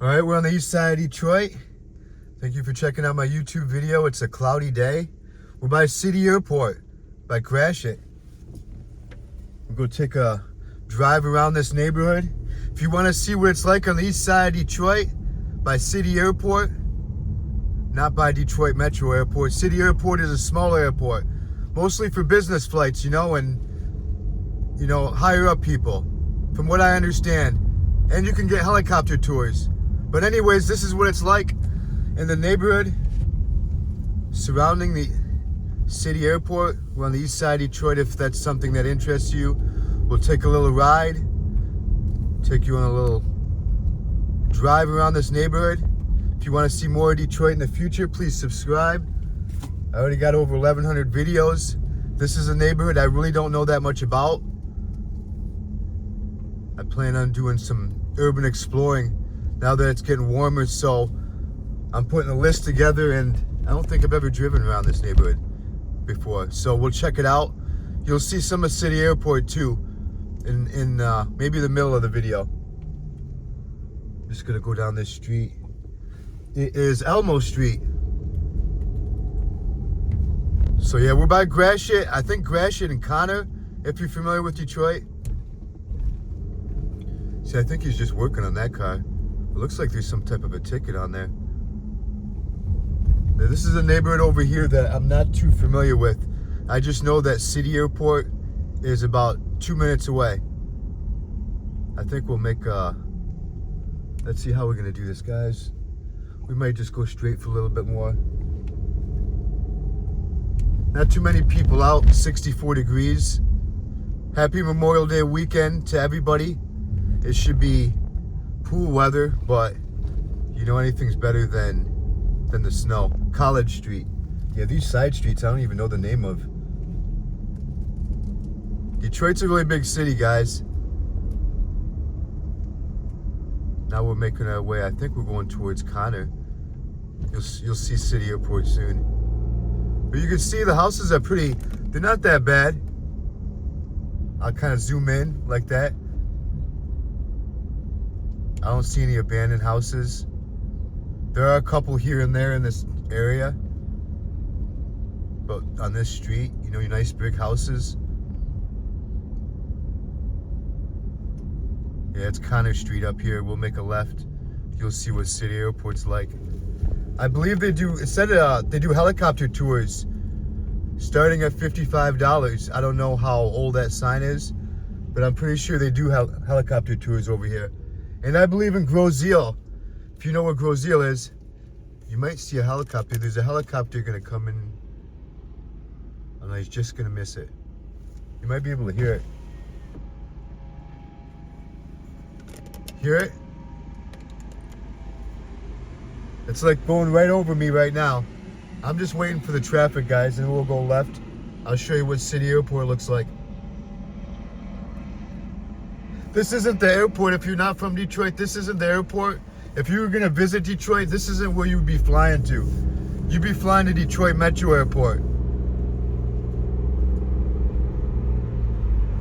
All right, we're on the east side of Detroit. Thank you for checking out my YouTube video. It's a cloudy day. We're by City Airport, by Gratiot. We'll go take a drive around this neighborhood. If you want to see what it's like on the east side of Detroit, by City Airport, not by Detroit Metro Airport. City Airport is a smaller airport, mostly for business flights, and higher up people, from what I understand. And you can get helicopter tours. But anyways, this is what it's like in the neighborhood surrounding the City Airport. We're on the east side of Detroit. If that's something that interests you, we'll take a little ride, take you on a little drive around this neighborhood. If you want to see more of Detroit in the future, please subscribe. I already got over 1,100 videos. This is a neighborhood I really don't know that much about. I plan on doing some urban exploring now that it's getting warmer, so I'm putting a list together, and I don't think I've ever driven around this neighborhood before. So we'll check it out. You'll see some of City Airport too in maybe the middle of the video. I'm just gonna go down this street. It is Elmo Street. So yeah, we're by Gratiot. I think Gratiot and Connor, if you're familiar with Detroit. See, I think he's just working on that car. It looks like there's some type of a ticket on there. Now, this is a neighborhood over here that I'm not too familiar with. I just know that City Airport is about 2 minutes away. I think we'll make let's see how we're gonna do this, guys. We might just go straight for a little bit more. Not too many people out, 64 degrees. Happy Memorial Day weekend to everybody. It should be cool weather, but anything's better than the snow. College Street. Yeah, these side streets I don't even know the name of. Detroit's a really big city, guys. Now we're making our way. I think we're going towards Connor. You'll see City Airport soon. But you can see the houses are pretty, they're not that bad. I'll kind of zoom in like that. I don't see any abandoned houses. There are a couple here and there in this area. But on this street, your nice big houses. Yeah, it's Connor Street up here. We'll make a left. You'll see what City Airport's like. I believe they do, they do helicopter tours starting at $55. I don't know how old that sign is, but I'm pretty sure they do have helicopter tours over here. And I believe in Grosseal. If you know where Grosseal is, you might see a helicopter. There's a helicopter gonna come in. I don't know, he's just gonna miss it. You might be able to hear it. Hear it? It's like going right over me right now. I'm just waiting for the traffic, guys, and we'll go left. I'll show you what City Airport looks like. This isn't the airport. If you're not from Detroit, this isn't the airport. If you were gonna visit Detroit, this isn't where you'd be flying to. You'd be flying to Detroit Metro Airport.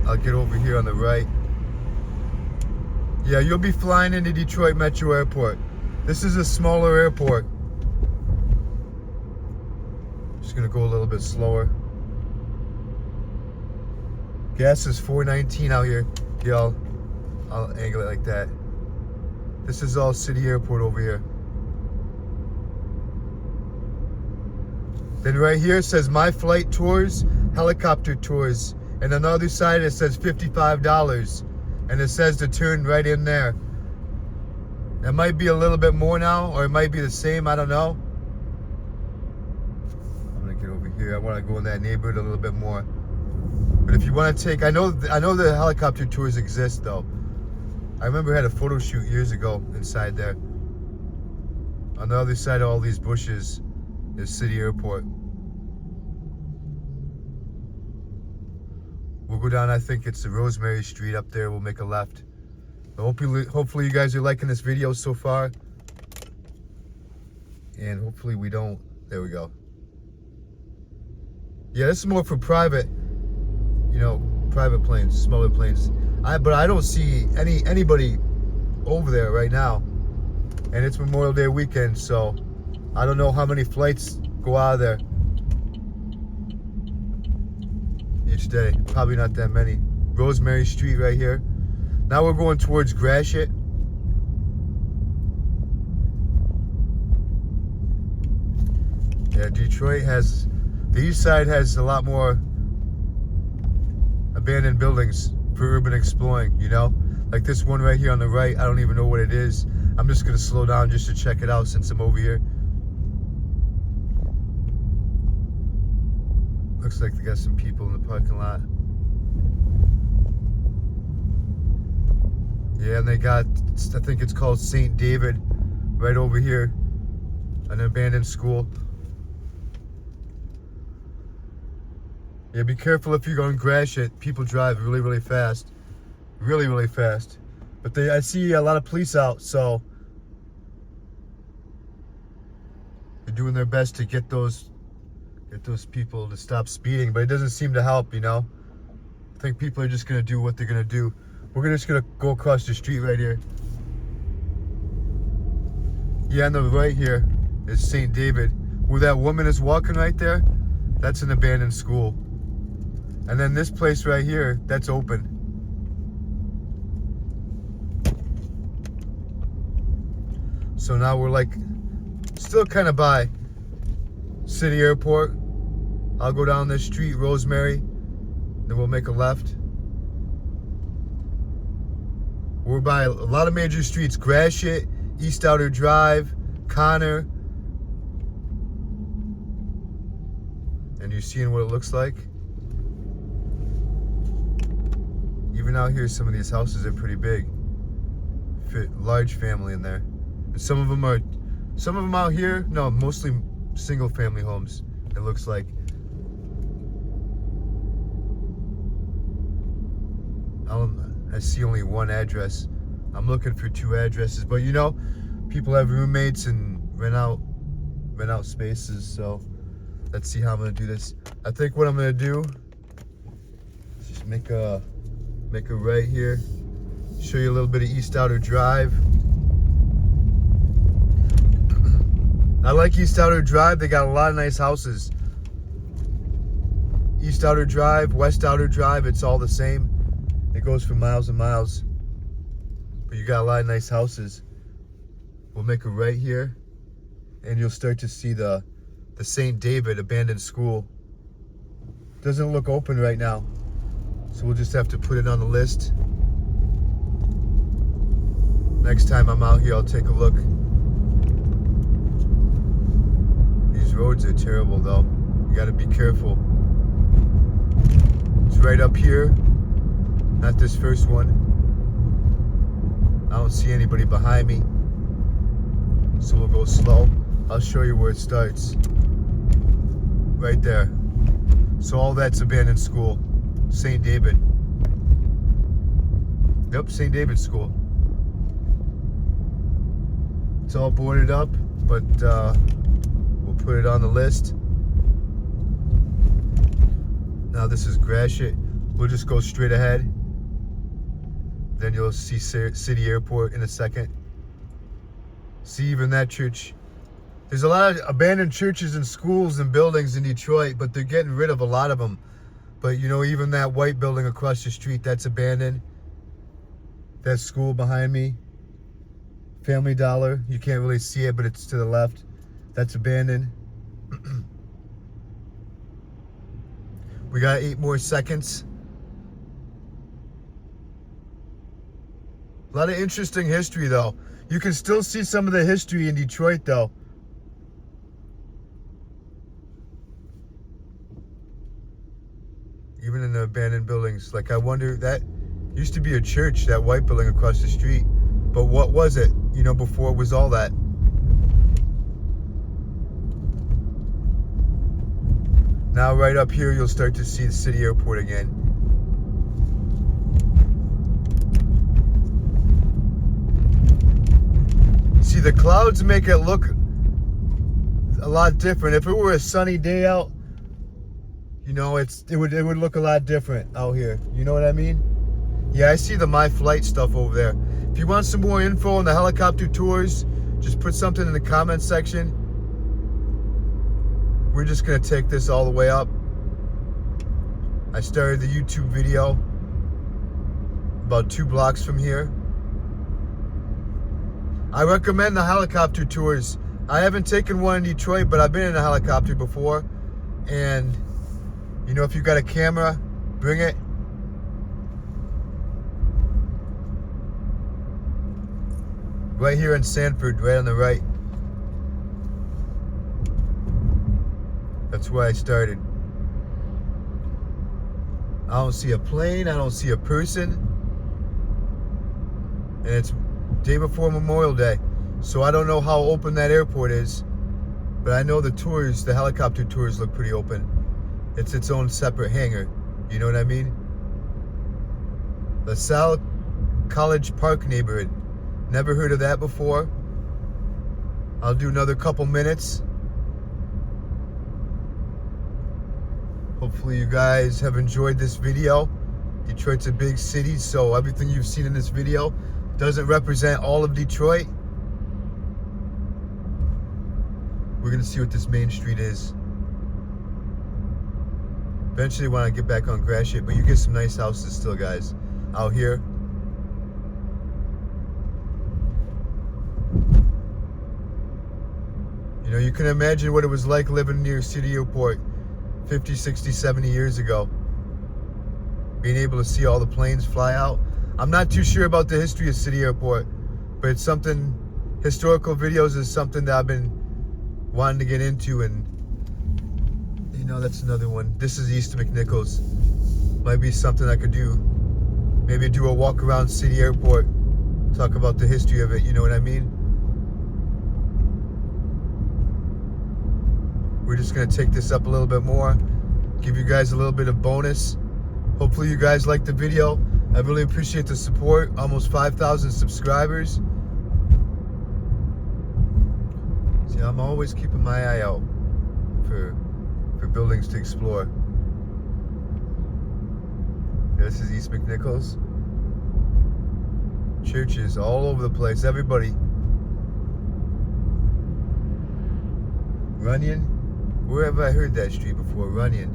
I'll get over here on the right. Yeah, you'll be flying into Detroit Metro Airport. This is a smaller airport. Just gonna go a little bit slower. Gas is $4.19 out here. Yeah, I'll angle it like that. This is all City Airport over here. Then right here it says My Flight Tours, Helicopter Tours. And on the other side it says $55. And it says to turn right in there. It might be a little bit more now, or it might be the same, I don't know. I'm gonna get over here. I wanna go in that neighborhood a little bit more. But if you want to take, I know the helicopter tours exist though. I remember I had a photo shoot years ago inside there. On the other side of all these bushes is City Airport. We'll go down, I think it's the Rosemary Street up there. We'll make a left. Hopefully you guys are liking this video so far. And hopefully we don't, there we go. Yeah, this is more for private, private planes, smaller planes. But I don't see anybody over there right now. And it's Memorial Day weekend, so I don't know how many flights go out of there each day. Probably not that many. Rosemary Street right here. Now we're going towards Gratiot. Yeah, Detroit has, the east side has a lot more abandoned buildings for urban exploring, you know? Like this one right here on the right, I don't even know what it is. I'm just gonna slow down just to check it out since I'm over here. Looks like they got some people in the parking lot. Yeah, and they got, I think it's called St. David right over here, an abandoned school. Yeah, be careful if you're going to Gratiot. People drive really, really fast. Really, really fast. But I see a lot of police out, so they're doing their best to get those people to stop speeding, but it doesn't seem to help, you know? I think people are just going to do what they're going to do. We're just going to go across the street right here. Yeah, on the right here is St. David. Where that woman is walking right there, that's an abandoned school. And then this place right here, that's open. So now we're like, still kind of by City Airport. I'll go down this street, Rosemary, then we'll make a left. We're by a lot of major streets: Gratiot, East Outer Drive, Connor. And you're seeing what it looks like. Even out here, some of these houses are pretty big. Fit large family in there. And some of them out here, no, mostly single family homes, it looks like. I see only one address. I'm looking for 2 addresses, but you know, people have roommates and rent out spaces, so let's see how I'm gonna do this. I think what I'm gonna do is just make a right here, show you a little bit of East Outer Drive. I like East Outer Drive. They got a lot of nice houses. East Outer Drive, West Outer Drive, it's all the same. It goes for miles and miles. But you got a lot of nice houses. We'll make a right here, and you'll start to see the St. David abandoned school. Doesn't look open right now, so we'll just have to put it on the list. Next time I'm out here, I'll take a look. These roads are terrible though. You gotta be careful. It's right up here. Not this first one. I don't see anybody behind me, so we'll go slow. I'll show you where it starts. Right there. So all that's abandoned school. St. David. Yep, St. David School. It's all boarded up, but we'll put it on the list. Now this is Gratiot. We'll just go straight ahead. Then you'll see City Airport in a second. See, even that church. There's a lot of abandoned churches and schools and buildings in Detroit, but they're getting rid of a lot of them. But you know, even that white building across the street, that's abandoned. That school behind me, Family Dollar, you can't really see it, but it's to the left. That's abandoned. We got 8 more seconds. A lot of interesting history though. You can still see some of the history in Detroit though. Even in the abandoned buildings. Like, I wonder, that used to be a church, that white building across the street. But what was it, you know, before it was all that? Now right up here, you'll start to see the City Airport again. See, the clouds make it look a lot different. If it were a sunny day out, you know, it would look a lot different out here. You know what I mean? Yeah, I see the My Flight stuff over there. If you want some more info on the helicopter tours, Just put something in the comment section. We're just gonna take this all the way up. I started the YouTube video about 2 blocks from here. I recommend the helicopter tours. I haven't taken one in Detroit, but I've been in a helicopter before. And, you know, if you got a camera, bring it. Right here in Sanford, right on the right. That's where I started. I don't see a plane, I don't see a person. And it's day before Memorial Day. So I don't know how open that airport is. But I know the tours, the helicopter tours look pretty open. It's its own separate hangar. You know what I mean? LaSalle College Park neighborhood. Never heard of that before. I'll do another couple minutes. Hopefully you guys have enjoyed this video. Detroit's a big city, so everything you've seen in this video doesn't represent all of Detroit. We're gonna see what this main street is. Eventually when I get back on Gratiot, but you get some nice houses still, guys, out here. You know, you can imagine what it was like living near City Airport 50, 60, 70 years ago. Being able to see all the planes fly out. I'm not too sure about the history of City Airport, but it's something, historical videos is something that I've been wanting to get into, and you know, that's another one. This is east of McNichols. Might be something I could do. Maybe do a walk around City Airport, talk about the history of it, you know what I mean? We're just gonna take this up a little bit more, give you guys a little bit of bonus. Hopefully you guys liked the video. I really appreciate the support. Almost 5,000 subscribers. See, I'm always keeping my eye out for buildings to explore. This is East McNichols. Churches all over the place. Everybody. Runyon. Where have I heard that street before? Runyon.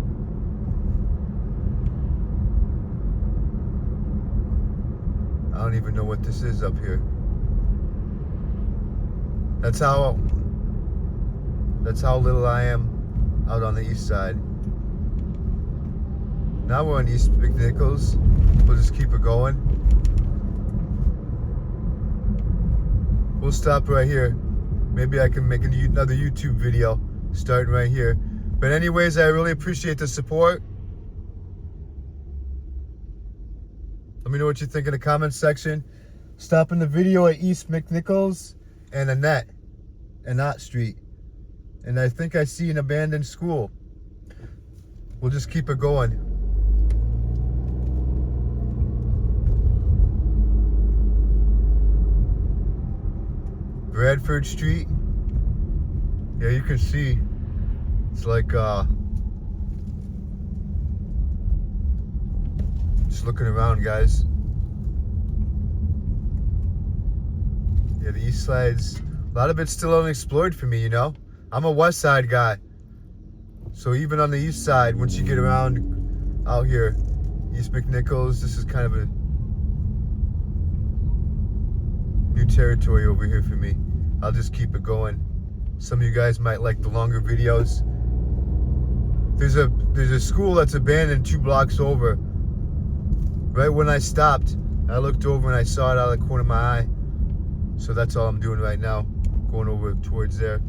I don't even know what this is up here. That's how little I am out on the east side. Now we're on East McNichols. We'll just keep it going. We'll stop right here. Maybe I can make another YouTube video starting right here. But anyways, I really appreciate the support. Let me know what you think in the comments section. Stopping the video at East McNichols and Annette Street. And I think I see an abandoned school. We'll just keep it going. Bradford Street. Yeah, you can see it's like just looking around, guys. Yeah, the east side's a lot of it's still unexplored for me, you know. I'm a west side guy, so even on the east side, once you get around out here, East McNichols, this is kind of a new territory over here for me. I'll just keep it going. Some of you guys might like the longer videos. There's a school that's abandoned 2 blocks over. Right when I stopped, I looked over and I saw it out of the corner of my eye. So that's all I'm doing right now, going over towards there.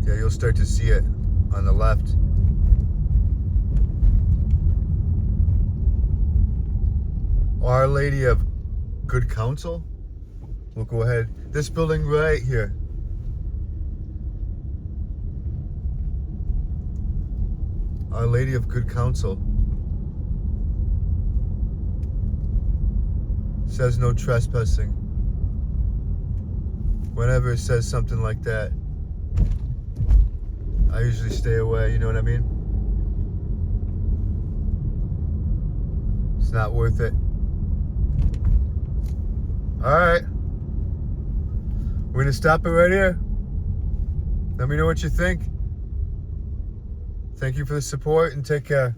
Yeah, you'll start to see it on the left. Our Lady of Good Counsel. We'll go ahead. This building right here. Our Lady of Good Counsel. Says no trespassing. Whenever it says something like that, I usually stay away, you know what I mean? It's not worth it. Alright. We're gonna stop it right here. Let me know what you think. Thank you for the support and take care.